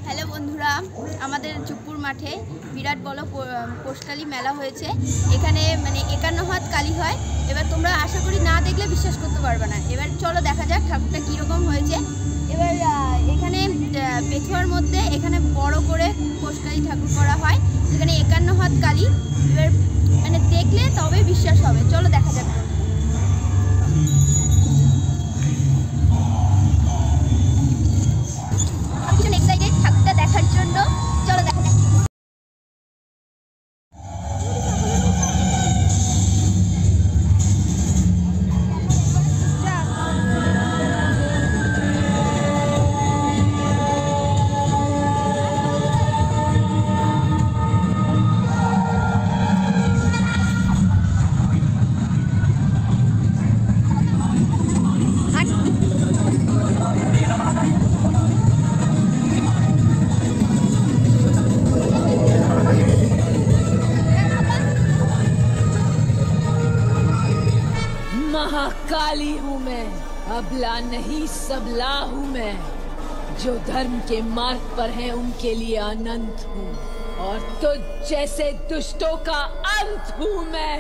Hello বন্ধুরা, আমাদের চুপুর মাঠে বিরাট বড় পোষকালী মেলা হয়েছে। এখানে মানে 51 হাত কালী হয়। এবার তোমরা আশা করি না দেখলে বিশ্বাস করতে পারবে না। এবার চলো দেখা যাক ঠাকুরটা কীরকম হয়েছে। এবার এখানে পেছুয়ার মধ্যে এখানে বড় করে পোষকালী ঠাকুর করা হয়। এখানে 51 হাত কালী। এবার মানে দেখলে তবে বিশ্বাস হবে। চলো দেখা যাক। ঠাকুরটা দেখার জন্য চলো দেখা যাক। महाकाली हूँ मैं, अबला नहीं सबला हूँ मैं। जो धर्म के मार्ग पर हैं उनके लिए अनंत हूँ और तुझ जैसे दुष्टों का अंत हूँ मैं।